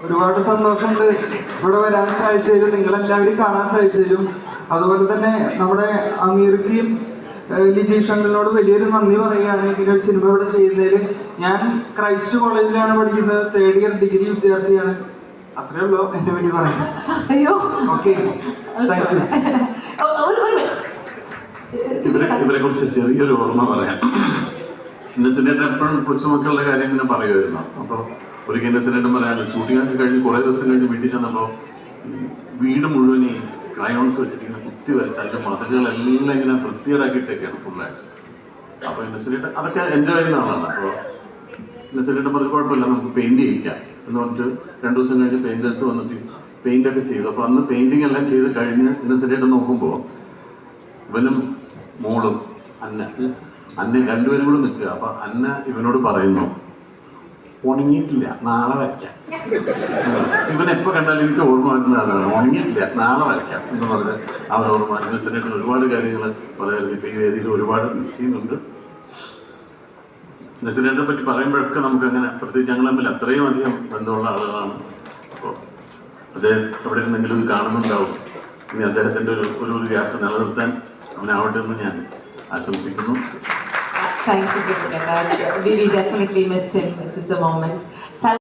ഒരുപാട് സന്തോഷമുണ്ട് ഇവിടെ വരാൻ സാധിച്ചതിലും നിങ്ങളെല്ലാവരും കാണാൻ സാധിച്ചതിലും. അതുപോലെ തന്നെ നമ്മുടെ അമീർക്കും ലിജീഷ് വലിയൊരു നന്ദി പറയുകയാണ് ഇങ്ങനെ ഒരു സിനിമ ഇവിടെ ചെയ്യുന്നതിൽ. ഞാൻ ക്രൈസ്റ്റ് കോളേജിലാണ് പഠിക്കുന്നത്, 3rd ഇയർ ഡിഗ്രി വിദ്യാർത്ഥിയാണ്. അത്രേ ഉള്ളൂ എന്നെ വേണ്ടി പറയാം. അയ്യോ ഓക്കെ, താങ്ക് യു. ഇവരെ കുറിച്ച് ചെറിയൊരു ഓർമ്മ പറയാം. ഇന്നസെന്റേട്ടൻ എപ്പോഴും കൊച്ചുമക്കളുടെ കാര്യം ഇങ്ങനെ പറയുമായിരുന്നു. അപ്പോൾ ഒരിക്കൽ ഇന്നസെന്റേട്ടൻ പറയാൻ ഷൂട്ടിങ്ങൊക്കെ കഴിഞ്ഞ് കുറേ ദിവസം കഴിഞ്ഞ് വീട്ടിൽ ചെന്നപ്പോൾ വീട് മുഴുവൻ ക്രയോൺസ് വെച്ചിട്ട് ഇങ്ങനെ കുത്തി വരച്ച് അതിൻ്റെ മതിലുകളെല്ലാം ഇങ്ങനെ വൃത്തികേടാക്കിയിട്ടൊക്കെയാണ് ഫുള്ളായിട്ട്. അപ്പോൾ ഇന്നസെന്റേട്ടൻ അതൊക്കെ എൻജോയ് ചെയ്യുന്ന ആളാണ്. അപ്പോൾ ഇന്നസെന്റേട്ടൻ പറഞ്ഞ കുഴപ്പമില്ല, നമുക്ക് പെയിന്റ് ചെയ്യിക്കാം എന്ന് പറഞ്ഞിട്ട് 2 ദിവസം കഴിഞ്ഞ് പെയിൻറ്റേഴ്സ് വന്നിട്ട് പെയിൻ്റൊക്കെ ചെയ്തു. അപ്പോൾ അന്ന് പെയിൻറ്റിങ് എല്ലാം ചെയ്ത് കഴിഞ്ഞ് ഇന്നസെന്റേട്ടൻ നോക്കുമ്പോൾ ഇവനും മോളും അന്ന രണ്ടുപേരും കൂടെ നിൽക്കുക. അപ്പൊ അന്ന ഇവനോട് പറയുന്നു, ഉണങ്ങിയിട്ടില്ല, നാളെ വരയ്ക്കാം. ഇവനെപ്പോ കണ്ടാലും എനിക്ക് ഓർമ്മ വരുന്ന അതാണ്, ഉണങ്ങിയിട്ടില്ല, നാളെ വരയ്ക്കാം എന്ന് പറഞ്ഞ് അവൻ ഓർമ്മ. ഇന്നസെന്റേട്ടൻ ഒരുപാട് കാര്യങ്ങൾ പറയാറുണ്ട്. ഇപ്പൊ ഈ വേദിയിൽ ഒരുപാട് മിസ് ചെയ്യുന്നുണ്ട്. ഇന്നസെന്റേട്ടനെ പറ്റി പറയുമ്പോഴൊക്കെ നമുക്കങ്ങനെ, പ്രത്യേകിച്ച് ഞങ്ങൾ തമ്മിൽ അത്രയും അധികം ബന്ധമുള്ള ആളുകളാണ്. അപ്പോൾ അദ്ദേഹം എവിടെ നിന്നെങ്കിലും ഇത് കാണുന്നുണ്ടാവും. ഇനി അദ്ദേഹത്തിൻ്റെ ഒരു ഗ്യാപ്പ് നിലനിർത്താൻ അവനാവട്ടെ എന്ന് ഞാൻ ആശംസിക്കുന്നു. Thank you, Sir. We definitely miss him. It's a moment.